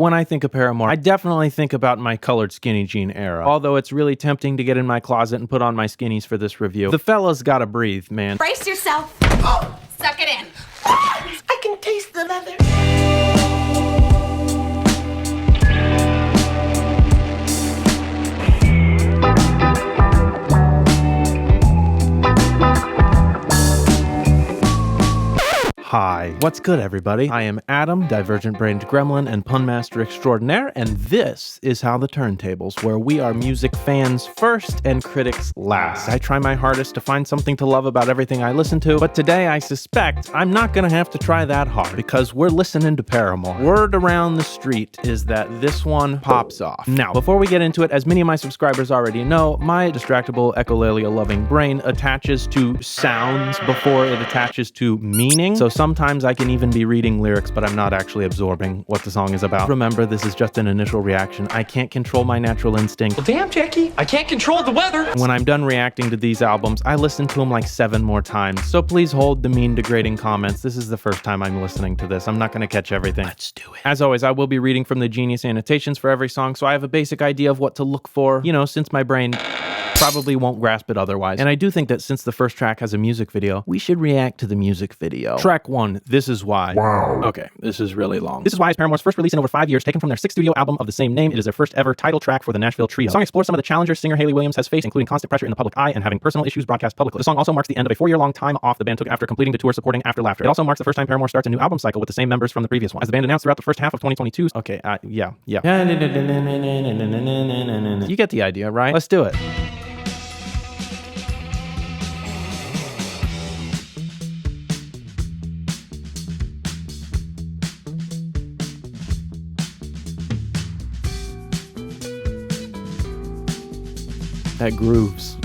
When I think of Paramore, I definitely think about my colored skinny jean era. Although it's really tempting to get in my closet and put on my skinnies for this review. The fellas gotta breathe, man. Brace yourself. Oh, suck it in. I can taste the leather. Hi, what's good everybody? I am Adam, divergent-brained gremlin and pun master extraordinaire, and this is How the Turntables, where we are music fans first and critics last. I try my hardest to find something to love about everything I listen to, but today I suspect I'm not gonna have to try that hard, because we're listening to Paramore. Word around the street is that this one pops off. Now, before we get into it, as many of my subscribers already know, my distractible echolalia-loving brain attaches to sounds before it attaches to meaning, so sometimes I can even be reading lyrics, but I'm not actually absorbing what the song is about. Remember, this is just an initial reaction. I can't control my natural instinct. Well, damn, Jackie, I can't control the weather. When I'm done reacting to these albums, I listen to them like 7 more times. So please hold the mean, degrading comments. This is the first time I'm listening to this. I'm not going to catch everything. Let's do it. As always, I will be reading from the Genius annotations for every song, so I have a basic idea of what to look for, you know, since my brain probably won't grasp it otherwise. And I do think that since the first track has a music video, we should react to the music video. Track 1, This Is Why. Wow. Okay, this is really long. This Is Why is Paramore's first release in over 5 years, taken from their 6th studio album of the same name. It is their first ever title track for the Nashville Trio. The song explores some of the challenges singer Hayley Williams has faced, including constant pressure in the public eye and having personal issues broadcast publicly. The song also marks the end of a 4-year-long time off the band took after completing the tour supporting After Laughter. It also marks the first time Paramore starts a new album cycle with the same members from the previous one. As the band announced throughout the first half of 2022. Okay, yeah. You get the idea, right? Let's do it. That grooves.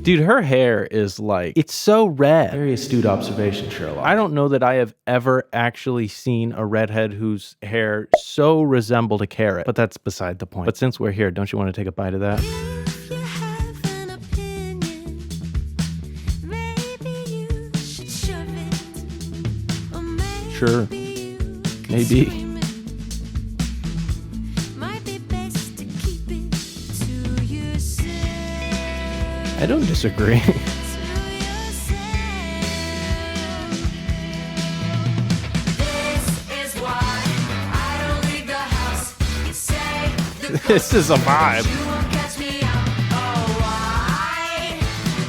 Dude, her hair is like, it's so red. Very astute observation, Sherlock. I don't know that I have ever actually seen a redhead whose hair so resembled a carrot, but that's beside the point. But since we're here, don't you want to take a bite of that? Sure. Maybe. I don't disagree. This is a vibe.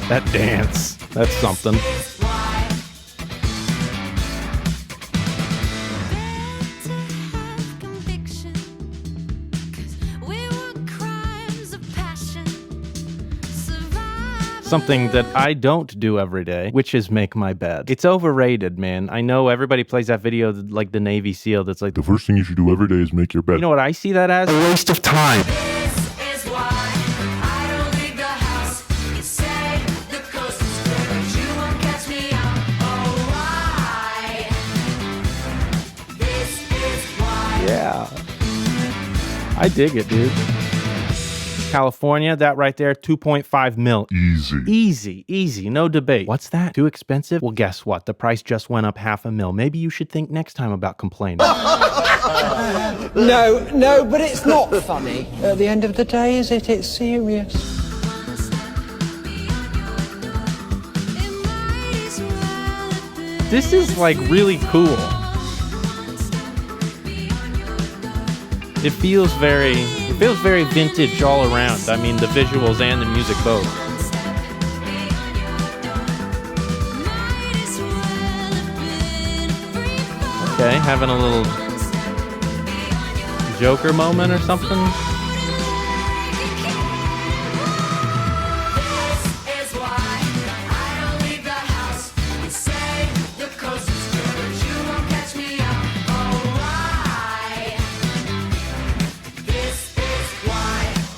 That dance, that's something. Something that I don't do every day, which is make my bed. It's overrated, man. I know everybody plays that video like the Navy SEAL that's like, The first thing you should do every day is make your bed. you know what I see that as? A waste of time. Yeah. I dig it, dude. California, that right there, 2.5 mil. Easy, no debate. What's that? Too expensive? Well, guess what? The price just went up $500,000. Maybe you should think next time about complaining. No, but it's not funny. At the end of the day, is it? It's serious. This is like really cool. It feels very vintage all around. I mean, the visuals and the music both. Okay, having a little Joker moment or something.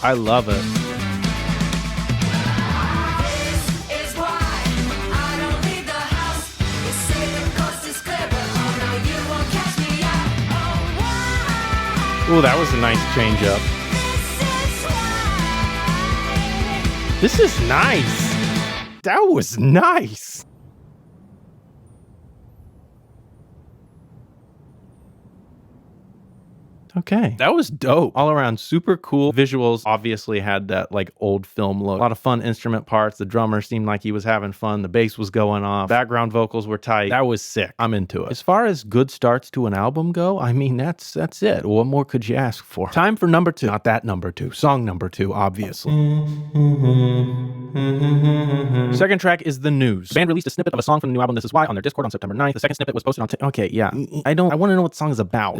I love it. Ooh, that was a nice change up. This is nice. That was nice. Okay. That was dope. All around super cool. Visuals obviously had that like old film look. A lot of fun instrument parts. The drummer seemed like he was having fun. The bass was going off. Background vocals were tight. That was sick. I'm into it. As far as good starts to an album go, I mean, that's it. What more could you ask for? Time for number 2. Not that number 2. Song number 2, obviously. Second track is The News. The band released a snippet of a song from the new album This Is Why on their Discord on September 9th. The second snippet was posted on okay, yeah. I want to know what the song is about.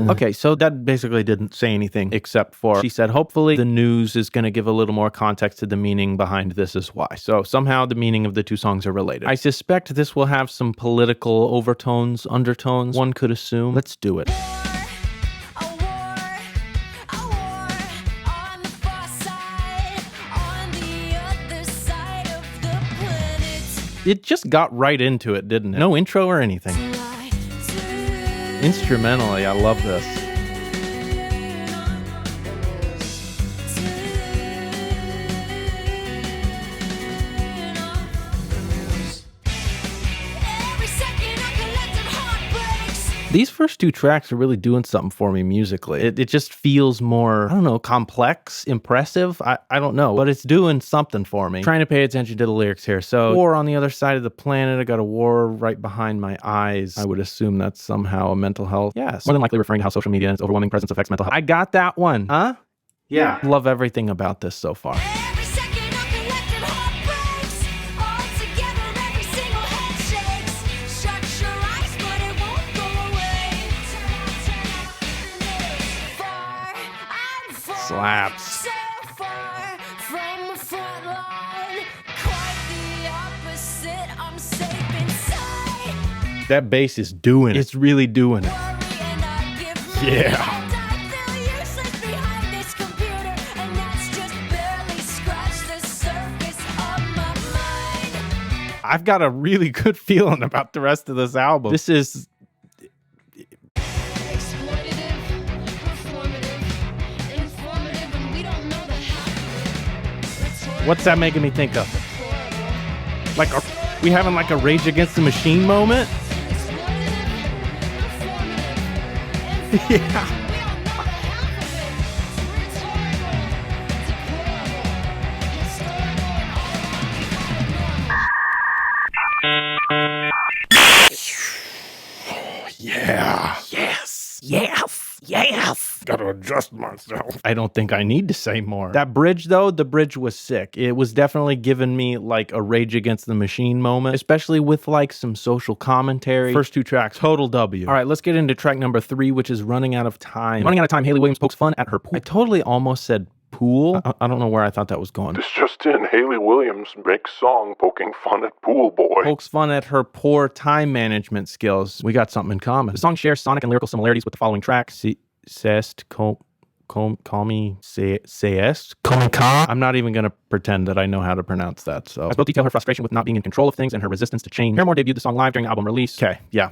Okay, so that basically didn't say anything except for she said, hopefully the news is going to give a little more context to the meaning behind This Is Why. So somehow the meaning of the two songs are related. I suspect this will have some political overtones, undertones, one could assume. Let's do it. It just got right into it, didn't it? No intro or anything. Instrumentally, I love this. These first two tracks are really doing something for me musically. It just feels more, I don't know, complex, impressive. I don't know, but it's doing something for me. Trying to pay attention to the lyrics here. So, war on the other side of the planet. I got a war right behind my eyes. I would assume that's somehow a mental health. Yes. More than likely referring to how social media and its overwhelming presence affects mental health. I got that one. Huh? Yeah. Love everything about this so far. Slaps. So far from the front line, quite the opposite. I'm safe inside. That bass is doing it. It's really doing it. Yeah. I've got a really good feeling about the rest of this album. This is what's that making me think of? Like, are we having like a Rage Against the Machine moment? Yeah. Yeah. Yes. Yes. Yes. Gotta adjust myself. I don't think I need to say more. That bridge, though, the bridge was sick. It was definitely giving me like a Rage Against the Machine moment, especially with like some social commentary. First two tracks, total W. All right, let's get into track number 3, which is Running Out of Time. Running Out of Time, Hayley Williams pokes fun at her pool. I totally almost said pool. I don't know where I thought that was going. This just in, Hayley Williams makes song poking fun at Pool Boy. Pokes fun at her poor time management skills. We got something in common. The song shares sonic and lyrical similarities with the following tracks. Comme Ca. I'm not even going to pretend that I know how to pronounce that. So, as both detail her frustration with not being in control of things and her resistance to change. Paramore debuted the song live during album release. Okay, yeah.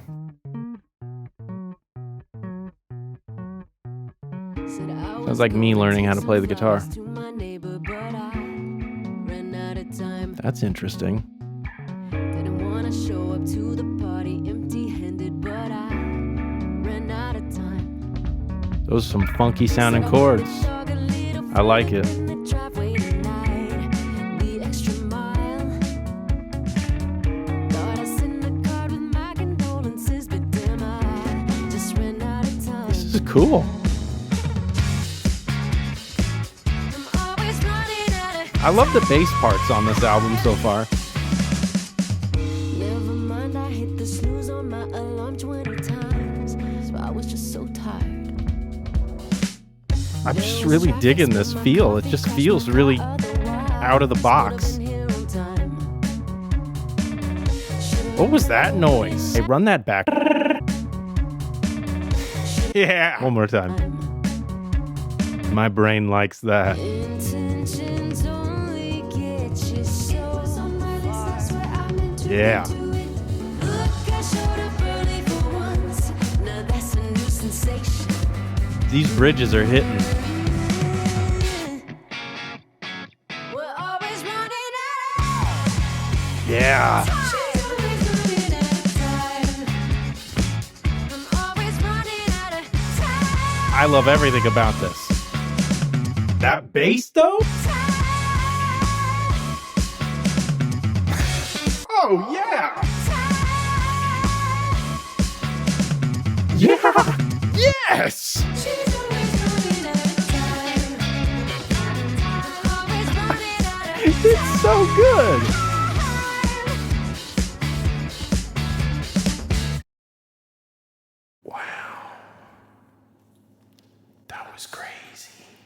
Sounds like me learning how to play the guitar. That's interesting. Didn't want to show up to the party empty-handed, but I ran out of time. Those are some funky sounding chords. I like it. This is cool. I love the bass parts on this album so far. Never mind, I hit the snooze on my alarm 20 times, so I was just so tired. I'm just really digging this feel. It just feels really out of the box. What was that noise? Hey, run that back. Yeah. One more time. My brain likes that. Yeah. These bridges are hitting. Yeah. I love everything about this. That bass though? Oh yeah! Yeah! Yes! It's so good! Wow. That was crazy.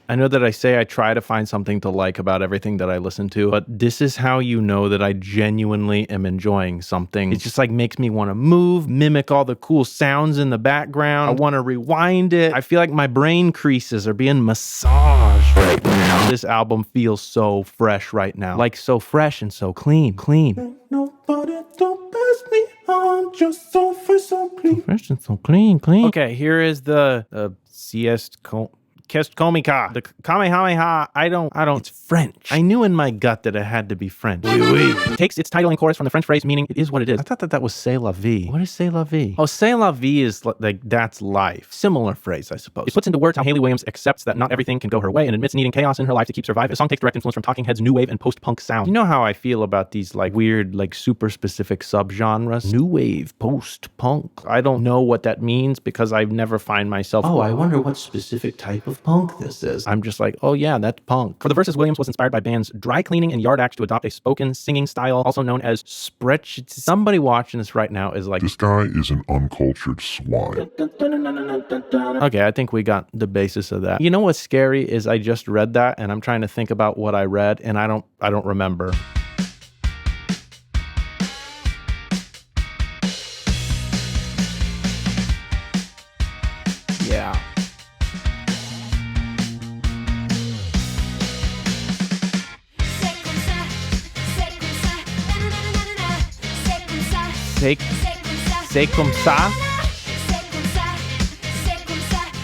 I know that I say I try to find something to like about everything that I listen to, but this is how you know that I genuinely am enjoying something. It just like makes me want to move, mimic all the cool sounds in the background. I want to rewind it. I feel like my brain creases are being massaged right now. This album feels so fresh right now. Like so fresh and so clean. Nobody don't pass me on, just so fresh, so clean. So fresh and so clean. Okay, here is the Comme Ca. The Kamehameha, I don't, it's French. I knew in my gut that it had to be French. It takes its title and chorus from the French phrase meaning it is what it is. I thought that was c'est la vie. What is c'est la vie? Oh, c'est la vie is like, that's life. Similar phrase, I suppose. It puts into words how Hayley Williams accepts that not everything can go her way and admits needing chaos in her life to keep surviving. The song takes direct influence from Talking Heads' new wave and post-punk sound. You know how I feel about these like weird, like super specific subgenres? New wave, post-punk. I don't know what that means because I've never find myself, oh, I wonder what specific type of punk this is. I'm just like, oh yeah, that's punk. For the verses, Williams was inspired by bands Dry Cleaning and Yard Act to adopt a spoken singing style, also known as Sprech. Somebody watching this right now is like, This guy is an uncultured swine. okay, I think we got the basis of that. You know what's scary is I just read that and I'm trying to think about what I read and I don't remember. Yeah. C'est comme ça?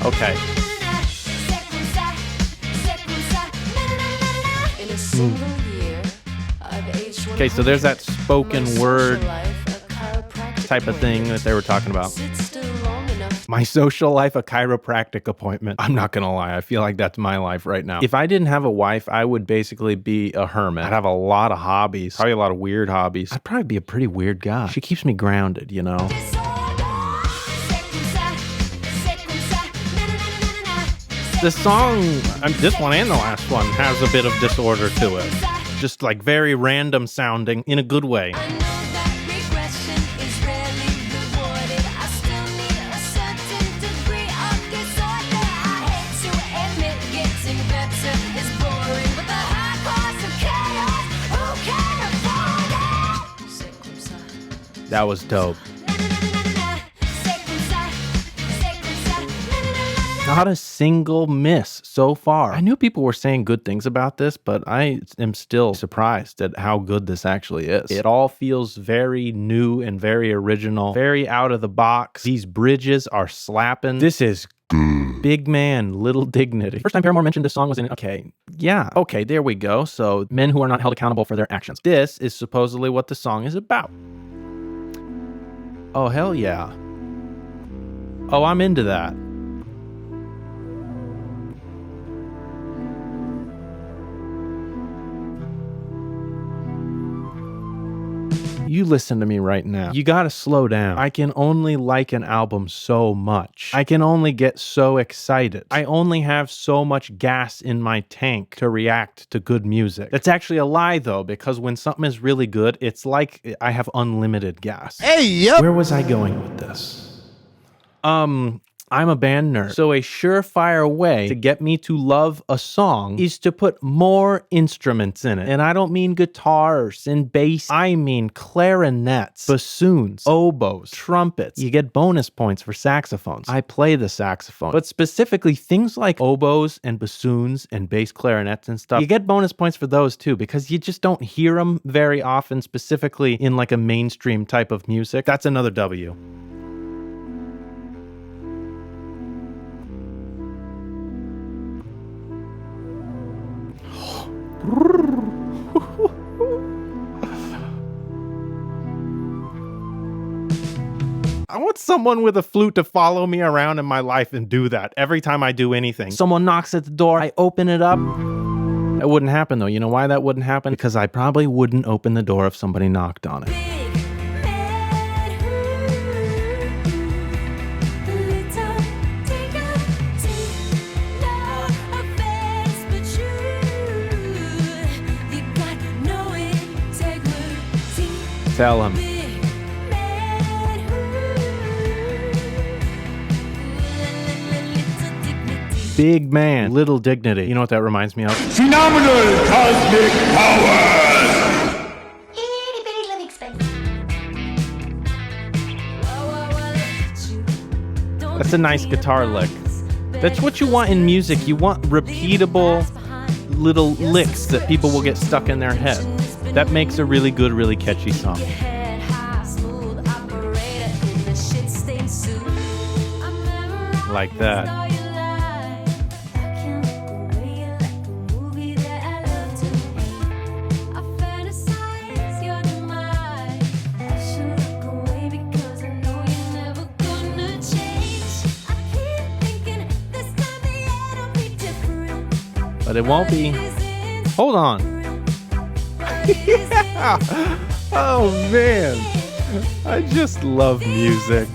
Okay. Okay, so there's that spoken word type of thing that they were talking about. My social life, a chiropractic appointment. I'm not gonna lie, I feel like that's my life right now. If I didn't have a wife, I would basically be a hermit. I'd have a lot of hobbies, probably a lot of weird hobbies. I'd probably be a pretty weird guy. She keeps me grounded, you know? The song, this one and the last one, has a bit of disorder to it. Just like very random sounding in a good way. That was dope. Not a single miss so far. I knew people were saying good things about this, but I am still surprised at how good this actually is. It all feels very new and very original, very out of the box. These bridges are slapping. This is Big Man, Little Dignity. First time Paramore mentioned this song was in, okay, there we go. So men who are not held accountable for their actions. This is supposedly what the song is about. Oh, hell yeah. Oh, I'm into that. You listen to me right now. You gotta slow down. I can only like an album so much. I can only get so excited. I only have so much gas in my tank to react to good music. That's actually a lie though, because when something is really good, it's like I have unlimited gas. Hey, yep. Where was I going with this? I'm a band nerd, so a surefire way to get me to love a song is to put more instruments in it. And I don't mean guitars and bass, I mean clarinets, bassoons, oboes, trumpets. You get bonus points for saxophones. I play the saxophone, but specifically things like oboes and bassoons and bass clarinets and stuff, you get bonus points for those too, because you just don't hear them very often, specifically in like a mainstream type of music. That's another W. I want someone with a flute to follow me around in my life and do that every time I do anything. Someone knocks at the door, I open it up. That wouldn't happen though. You know why that wouldn't happen? Because I probably wouldn't open the door if somebody knocked on it. Tell him. Big man, little dignity. You know what that reminds me of? Phenomenal cosmic powers! Itty bitty living space. That's a nice guitar lick. That's what you want in music. You want repeatable little licks that people will get stuck in their head. That makes a really good, really catchy song. Like that. But it won't be. Hold on. Yeah. Oh man. I just love music.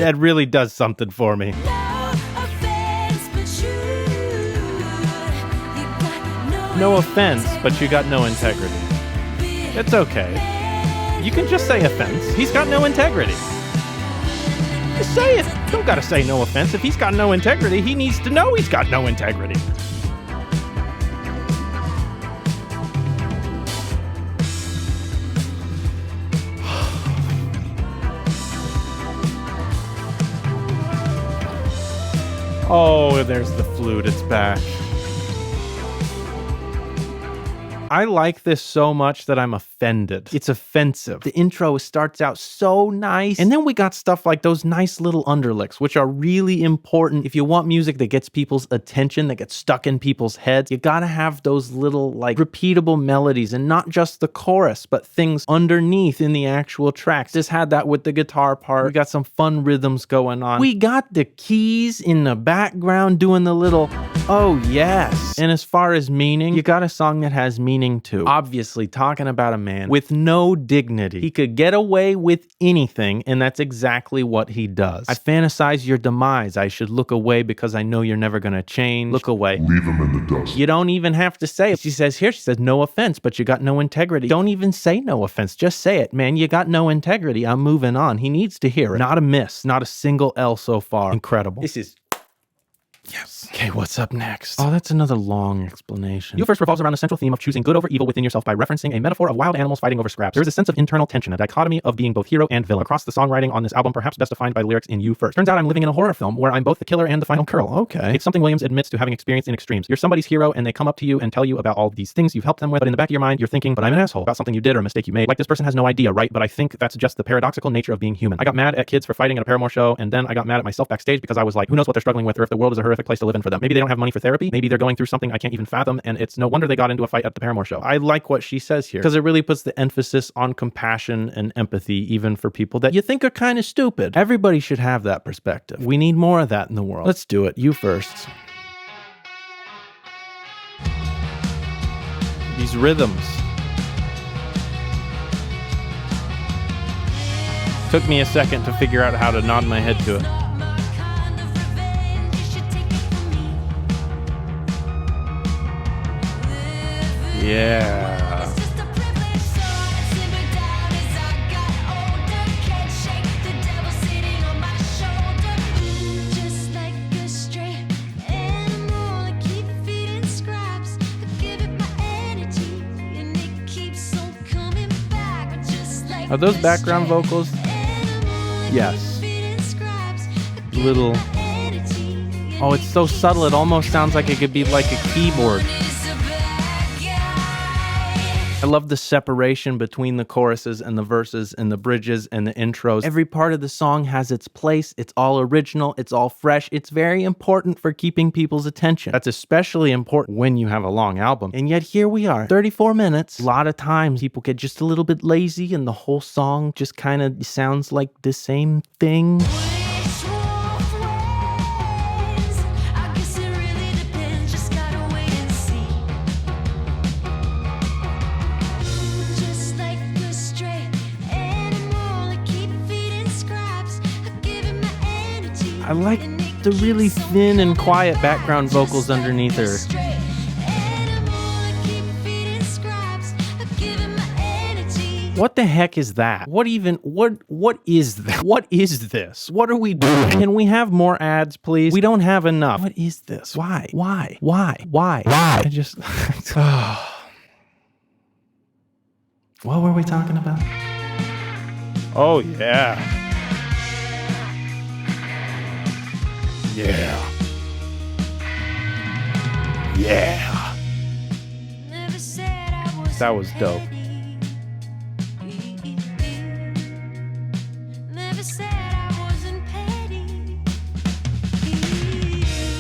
That really does something for me. No offense, but you got no integrity. It's okay. You can just say offense. He's got no integrity. Just say it. Don't gotta say no offense. If he's got no integrity, he needs to know he's got no integrity. Oh, there's the flute. It's back. I like this so much that I'm offended. It's offensive. The intro starts out so nice. And then we got stuff like those nice little underlicks, which are really important. If you want music that gets people's attention, that gets stuck in people's heads, you gotta have those little like repeatable melodies and not just the chorus, but things underneath in the actual tracks. Just had that with the guitar part. We got some fun rhythms going on. We got the keys in the background doing the little, oh yes. And as far as meaning, you got a song that has meaning too. Obviously talking about a man with no dignity. He could get away with anything, and that's exactly what he does. I fantasize your demise. I should look away because I know you're never gonna change. Look away. Leave him in the dust. You don't even have to say it. She says no offense, but you got no integrity. Don't even say no offense. Just say it, man. You got no integrity. I'm moving on. He needs to hear it. Not a miss. Not a single L so far. Incredible. This is... Yes. Okay, what's up next? Oh, that's another long explanation. You first revolves around the central theme of choosing good over evil within yourself by referencing a metaphor of wild animals fighting over scraps. There is a sense of internal tension, a dichotomy of being both hero and villain. Across the songwriting on this album, perhaps best defined by lyrics in You First. Turns out I'm living in a horror film where I'm both the killer and the final girl. Okay. It's something Williams admits to having experienced in extremes. You're somebody's hero and they come up to you and tell you about all these things you've helped them with, but in the back of your mind, you're thinking, but I'm an asshole about something you did or a mistake you made. Like this person has no idea, right? But I think that's just the paradoxical nature of being human. I got mad at kids for fighting at a Paramore show, and then I got mad at myself backstage because I was like, who knows what they're struggling with, or if the world is a horrific place to live in for them. Maybe they don't have money for therapy. Maybe they're going through something I can't even fathom, and it's no wonder they got into a fight at the Paramore show. I like what she says here because it really puts the emphasis on compassion and empathy, even for people that you think are kind of stupid. Everybody should have that perspective. We need more of that in the world. Let's do it. You first. These rhythms. Took me a second to figure out how to nod my head to it. Yeah. Are those background vocals? Yes. Little. Oh, it's so subtle. It almost sounds like it could be like a keyboard. I love the separation between the choruses and the verses and the bridges and the intros. Every part of the song has its place. It's all original. It's all fresh. It's very important for keeping people's attention. That's especially important when you have a long album. And yet here we are, 34 minutes. A lot of times people get just a little bit lazy and the whole song just kind of sounds like the same thing. I like the really thin and quiet background vocals underneath her. What the heck is that? What is that? What is this? What are we doing? Can we have more ads, please? We don't have enough. What is this? Why? I just... What were we talking about? Oh, yeah. Yeah. That was dope.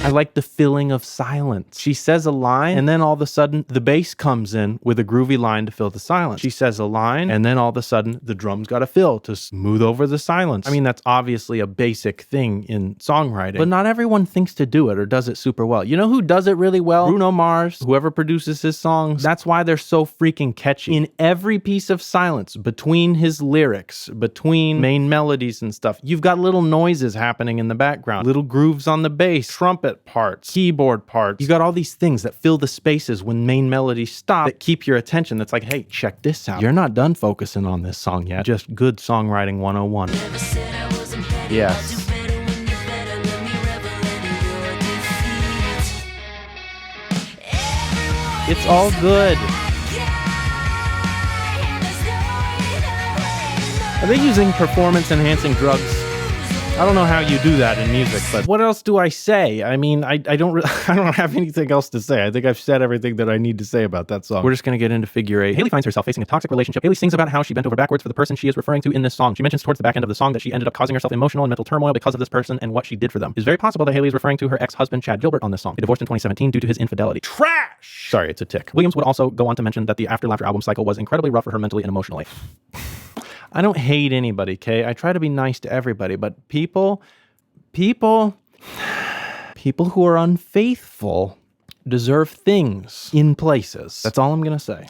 I like the filling of silence. She says a line, and then all of a sudden, the bass comes in with a groovy line to fill the silence. She says a line, and then all of a sudden, the drums got to fill to smooth over the silence. I mean, that's obviously a basic thing in songwriting, but not everyone thinks to do it or does it super well. You know who does it really well? Bruno Mars, whoever produces his songs. That's why they're so freaking catchy. In every piece of silence, between his lyrics, between main melodies and stuff, you've got little noises happening in the background, little grooves on the bass, trumpet parts, keyboard parts. You got all these things that fill the spaces when main melodies stop that keep your attention. That's like, hey, check this out. You're not done focusing on this song yet. Just good songwriting 101. Yes. It's all good. Are they using performance-enhancing drugs? I don't know how you do that in music, but what else do I say? I mean, I don't have anything else to say. I think I've said everything that I need to say about that song. We're just going to get into figure 8. Haley finds herself facing a toxic relationship. Haley sings about how she bent over backwards for the person she is referring to in this song. She mentions towards the back end of the song that she ended up causing herself emotional and mental turmoil because of this person and what she did for them. It's very possible that Haley is referring to her ex-husband, Chad Gilbert, on this song. They divorced in 2017 due to his infidelity. Trash! Sorry, it's a tick. Williams would also go on to mention that the After Laughter album cycle was incredibly rough for her mentally and emotionally. I don't hate anybody, okay? I try to be nice to everybody, but people who are unfaithful deserve things in places. That's all I'm gonna say.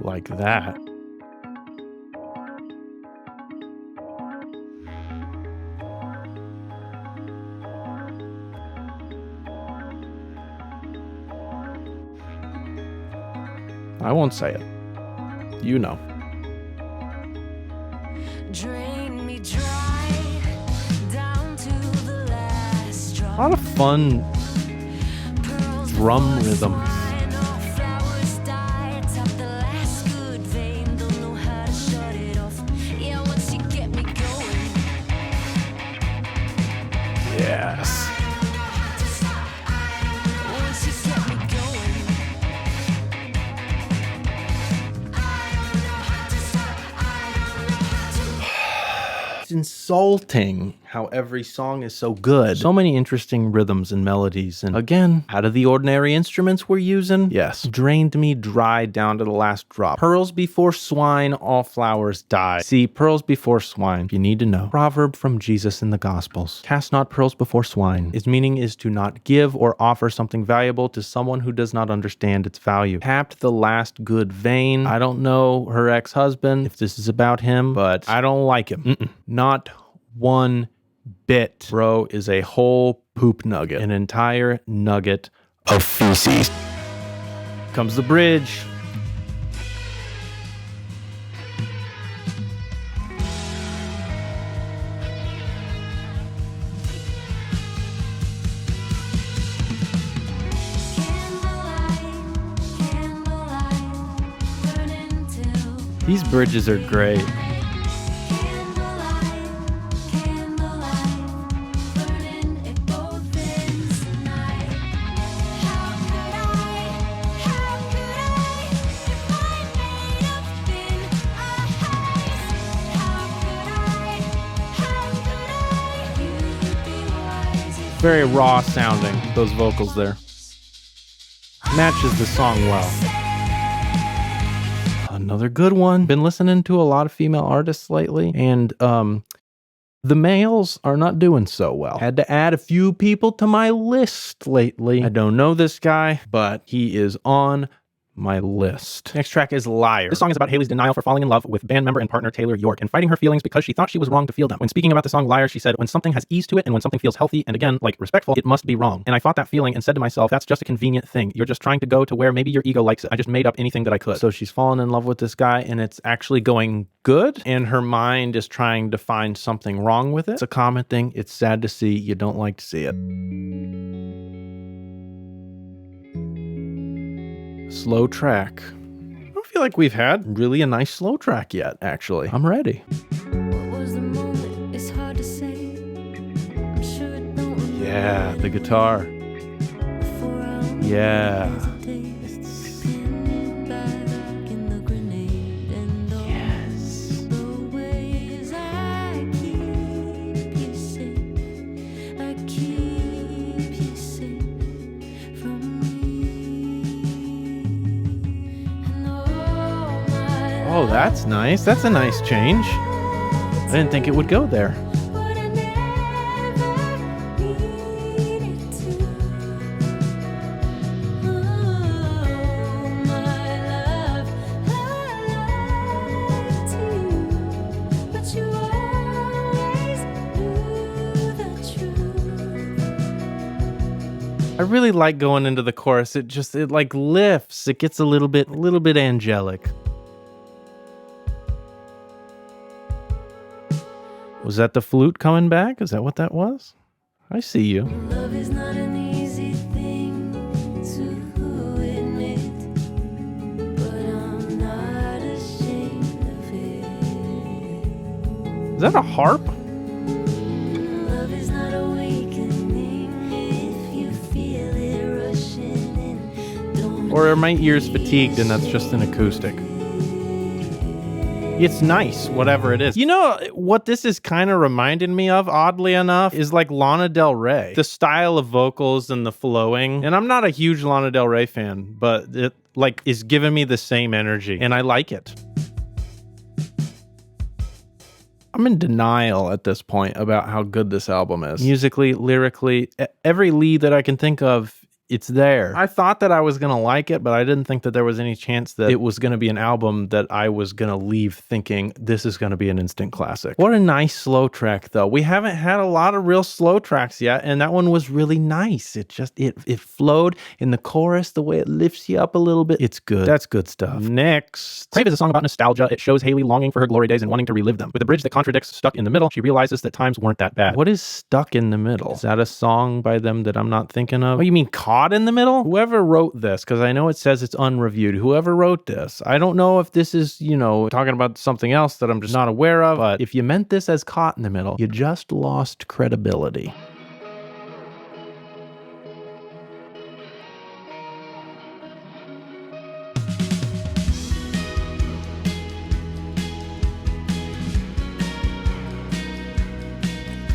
Like that. I won't say it. You know. Drain me dry, down to the last drop. A lot of fun drum rhythms. Yes. It's insulting how every song is so good. So many interesting rhythms and melodies. And again, out of the ordinary instruments we're using, yes, drained me dry down to the last drop. Pearls before swine, all flowers die. See, pearls before swine, if you need to know. Proverb from Jesus in the Gospels. Cast not pearls before swine. Its meaning is to not give or offer something valuable to someone who does not understand its value. Tapped the last good vein. I don't know her ex-husband, if this is about him, but I don't like him. Not one bit. Bro is a whole poop nugget. An entire nugget of feces. Comes the bridge. These bridges are great. Very raw sounding, those vocals there. Matches the song well. Another good one. Been listening to a lot of female artists lately, and the males are not doing so well. Had to add a few people to my list lately. I don't know this guy, but he is on my list. Next track is Liar. This song is about Haley's denial for falling in love with band member and partner Taylor York and fighting her feelings because she thought she was wrong to feel them. When speaking about the song Liar, she said, when something has ease to it and when something feels healthy and again, like respectful, it must be wrong. And I fought that feeling and said to myself, that's just a convenient thing. You're just trying to go to where maybe your ego likes it. I just made up anything that I could. So she's fallen in love with this guy and it's actually going good and her mind is trying to find something wrong with it. It's a common thing. It's sad to see. You don't like to see it. Slow track. I don't feel like we've had really a nice slow track yet, actually. I'm ready. What was the moment? It's hard to say. I'm sure it don't remember Yeah, the guitar. before I Yeah. hesitate. Picking back in the grenade and all the ways I keep you safe. I keep you safe from me. And all my Oh, that's nice. That's a nice change. I didn't think it would go there. But I never needed to. Oh, my love, I lied to you, but you always knew the truth. I really like going into the chorus. It like lifts. It gets a little bit angelic. Was that the flute coming back? Is that what that was? I see you. Love is not an easy thing to admit, but I'm not ashamed of it. Is that a harp? Love is not awakening if you feel it rushing in. Don't Or are my ears fatigued and that's just an acoustic? It's nice, whatever it is. You know what this is kind of reminding me of, oddly enough, is like Lana Del Rey. The style of vocals and the flowing. And I'm not a huge Lana Del Rey fan, but it like is giving me the same energy and I like it. I'm in denial at this point about how good this album is. Musically, lyrically, every lead that I can think of, it's there. I thought that I was going to like it, but I didn't think that there was any chance that it was going to be an album that I was going to leave thinking this is going to be an instant classic. What a nice slow track, though. We haven't had a lot of real slow tracks yet, and that one was really nice. It flowed in the chorus, the way it lifts you up a little bit. It's good. That's good stuff. Next. Crave is a song about nostalgia. It shows Haley longing for her glory days and wanting to relive them. With a bridge that contradicts Stuck in the Middle, she realizes that times weren't that bad. What is Stuck in the Middle? Is that a song by them that I'm not thinking of? Oh, you mean Caught in the Middle? Whoever wrote this, because I know it says it's unreviewed. Whoever wrote this, I don't know if this is, talking about something else that I'm just not aware of, but if you meant this as Caught in the Middle, you just lost credibility.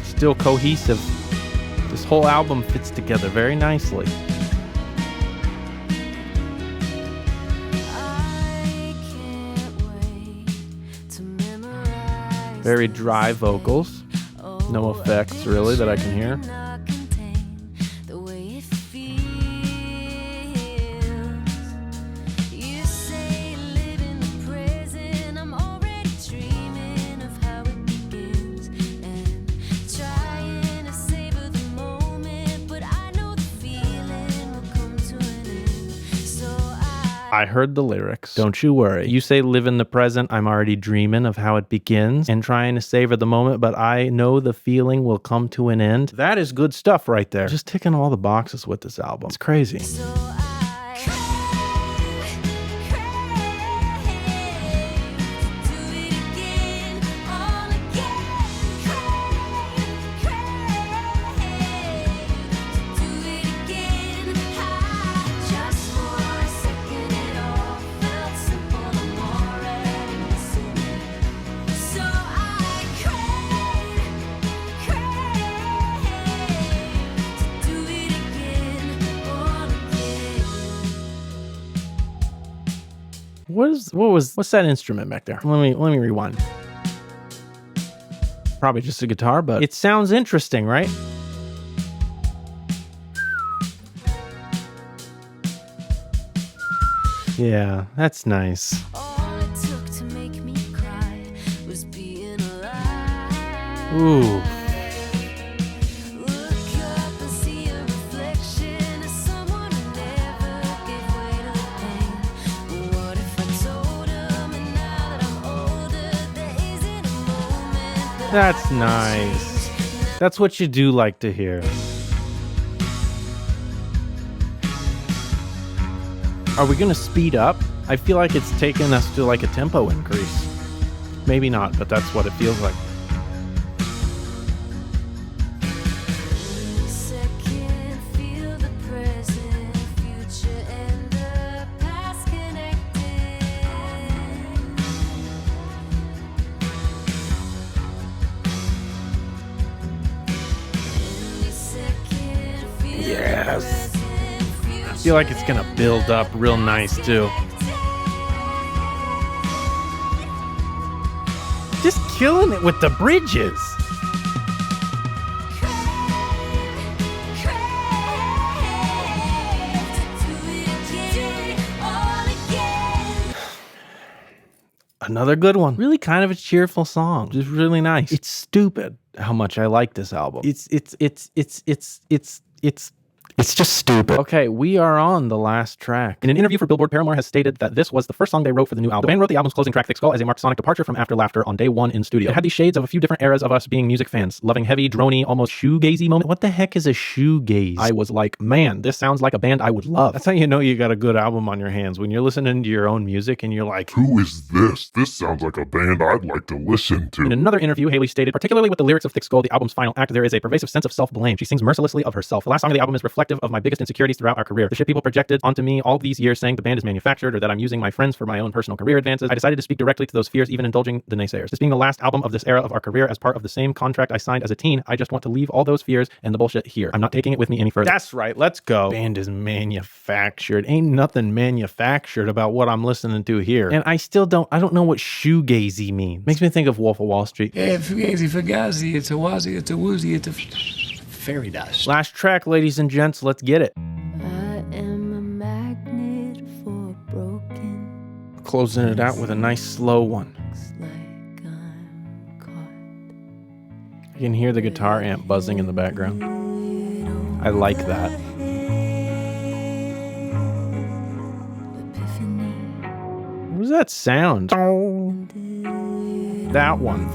Still cohesive. This whole album fits together very nicely. I can't wait to memorize Very dry vocals. No effects really that I can hear. not contain the way it feels. You say live in the present. I'm already dreaming of how it begins and trying to savor the moment, but I know the feeling will come to an end. So I heard the lyrics. Don't you worry. You say live in the present. I'm already dreaming of how it begins and trying to savor the moment, but I know the feeling will come to an end. That is good stuff right there. Just ticking all the boxes with this album. It's crazy. So I crave to do it again, all again. Crave to do it again. Just for a second, it all felt simple. I'm already missing it. So I crave to what's that instrument back there? Let me rewind. Probably just a guitar, but it sounds interesting, right? Yeah, that's nice. All it took to make me cry was being alive. Ooh. Look up and see a reflection of someone who never gave way to the pain. What if I told him, and now that I'm older, there isn't a moment that That's nice. That's what you do like to hear. Are we gonna speed up? I feel like it's taken us to like a tempo increase. Maybe not, but that's what it feels like. second feel the present, future, and the past connected. Any second feel Yes. the present, I feel like it's gonna build up real nice too. Just killing it with the bridges. Another good one. Really kind of a cheerful song. Just really nice. It's stupid how much I like this album. It's just stupid. Okay, we are on the last track. In an interview for Billboard, Paramore has stated that this was the first song they wrote for the new album. The band wrote the album's closing track, Thick Skull, as a marked sonic departure from After Laughter on day one in studio. It had these shades of a few different eras of us being music fans, loving heavy, droney, almost shoegazy moment. What the heck is a shoegaze? I was like, man, this sounds like a band I would love. That's how you know you got a good album on your hands, when you're listening to your own music and you're like, Who is this? This sounds like a band I'd like to listen to. In another interview, Haley stated, particularly with the lyrics of Thick Skull, the album's final act, there is a pervasive sense of self-blame. She sings mercilessly of herself. The last song of the album is reflective of my biggest insecurities throughout our career. The shit people projected onto me all these years saying the band is manufactured or that I'm using my friends for my own personal career advances. I decided to speak directly to those fears, even indulging the naysayers. This being the last album of this era of our career as part of the same contract I signed as a teen, I just want to leave all those fears and the bullshit here. I'm not taking it with me any further. That's right. Let's go. Band is manufactured. Ain't nothing manufactured about what I'm listening to here. And I don't know what shoegazy means. Makes me think of Wolf of Wall Street. Yeah, fugazi, fugazi, it's a wazi, it's a woozy, it's a fairy dust. Last track, ladies and gents. Let's get it. I am a magnet for broken. Closing it out with a nice slow one. Looks like I'm caught. You can hear the guitar amp buzzing in the background. I like that. Epiphany. What does that sound? That one.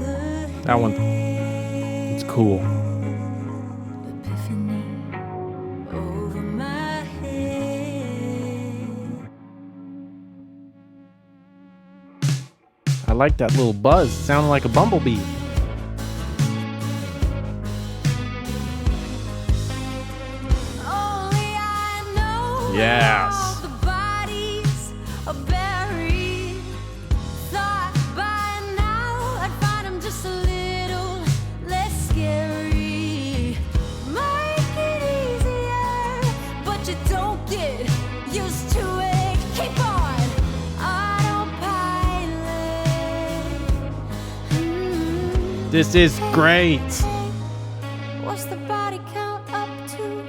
That one. It's cool. Epiphany over my head. I like that little buzz. Sounding like a bumblebee. Only I know Yes. all the bodies are buried. Thought by now I'd find 'em just a little less scary. Make it easier, but you don't get used to it. Keep on autopilot. This is great. What's the body count up to?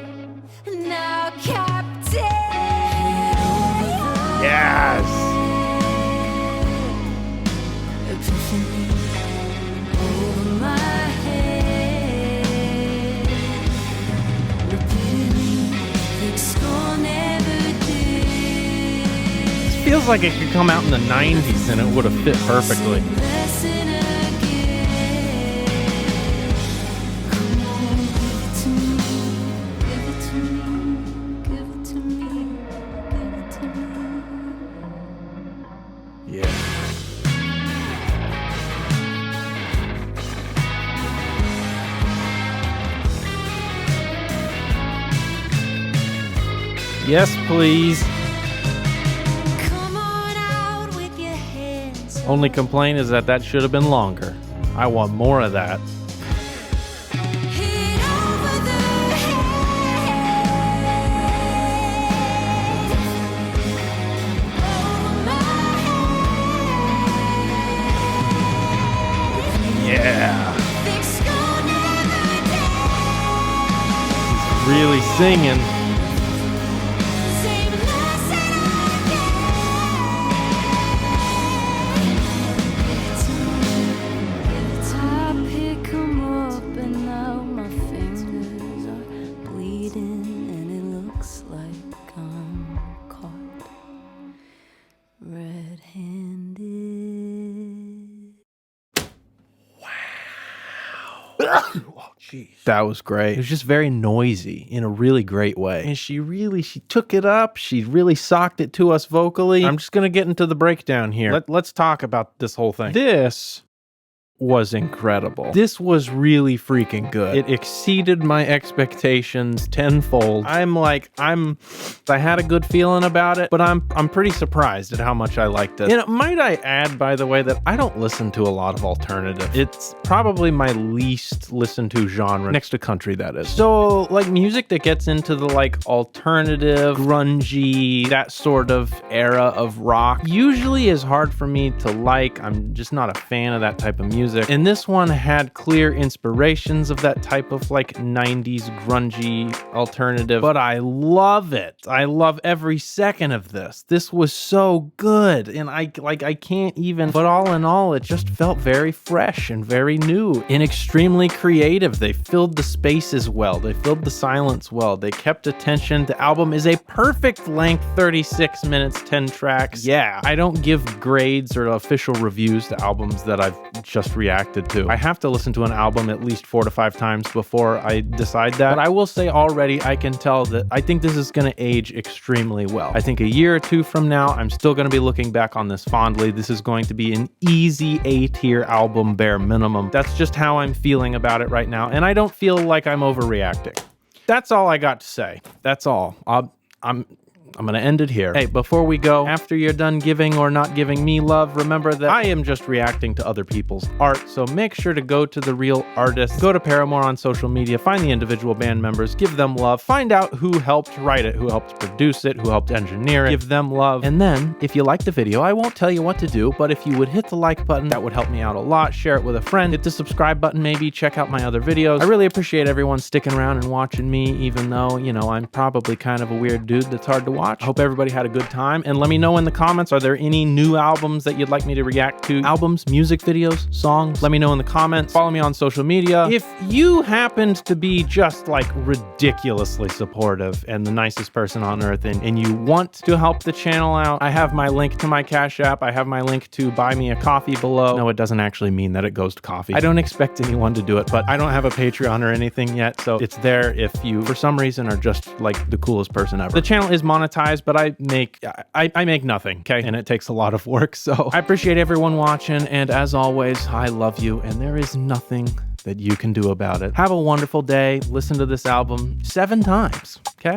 Now, Captain. Yes. Epiphany over my head. Repeatedly, Thick Skull never did. Feels like it could come out in the 90s and it would have fit perfectly. Lesson again. Come on, give it to me. Give it to me. Give it to me. Give it to me. Yeah. Yes, please. Come on out with your hands. Only complaint is that should have been longer. I want more of that. Hit over the head. Over my head. singing. Same lesson again. I pick 'em up and now my fingers are bleeding and it looks like I'm caught red-handed. Oh, jeez. That was great. It was just very noisy in a really great way. And she took it up. She really socked it to us vocally. I'm just going to get into the breakdown here. Let's talk about this whole thing. This was incredible. This was really freaking good. It exceeded my expectations tenfold. I had a good feeling about it, but I'm pretty surprised at how much I liked it. And might I add, by the way, that I don't listen to a lot of alternative. It's probably my least listened to genre, next to country, that is. So, like, music that gets into the, like, alternative, grungy, that sort of era of rock usually is hard for me to like. I'm just not a fan of that type of music. And this one had clear inspirations of that type of like 90s grungy alternative, but I love it. I love every second of this. This was so good. And I can't even, but all in all, it just felt very fresh and very new and extremely creative. They filled the spaces well. They filled the silence well. They kept attention. The album is a perfect length, 36 minutes, 10 tracks. Yeah, I don't give grades or official reviews to albums that I've just reacted to. I have to listen to an album at least 4 to 5 times before I decide that. But I will say already, I can tell that I think this is going to age extremely well. I think a year or two from now, I'm still going to be looking back on this fondly. This is going to be an easy A-tier album, bare minimum. That's just how I'm feeling about it right now. And I don't feel like I'm overreacting. That's all I got to say. That's all. I'm going to end it here. Hey, before we go, after you're done giving or not giving me love, remember that I am just reacting to other people's art, so make sure to go to the real artists, go to Paramore on social media, find the individual band members, give them love, find out who helped write it, who helped produce it, who helped engineer it, give them love. And then, if you like the video, I won't tell you what to do, but if you would hit the like button, that would help me out a lot. Share it with a friend, hit the subscribe button maybe, check out my other videos. I really appreciate everyone sticking around and watching me, even though, you know, I'm probably kind of a weird dude that's hard to watch. I hope everybody had a good time, and let me know in the comments, are there any new albums that you'd like me to react to? Albums, music videos, songs? Let me know in the comments. Follow me on social media. If you happened to be just like ridiculously supportive and the nicest person on earth, and you want to help the channel out, I have my link to my Cash App. I have my link to buy me a coffee below. No, it doesn't actually mean that it goes to coffee. I don't expect anyone to do it, but I don't have a Patreon or anything yet, so it's there if you, for some reason, are just like the coolest person ever. The channel is monetized, but I make nothing, okay? And it takes a lot of work, so I appreciate everyone watching, and as always, I love you, and there is nothing that you can do about it. Have a wonderful day. Listen to this album 7 times, okay?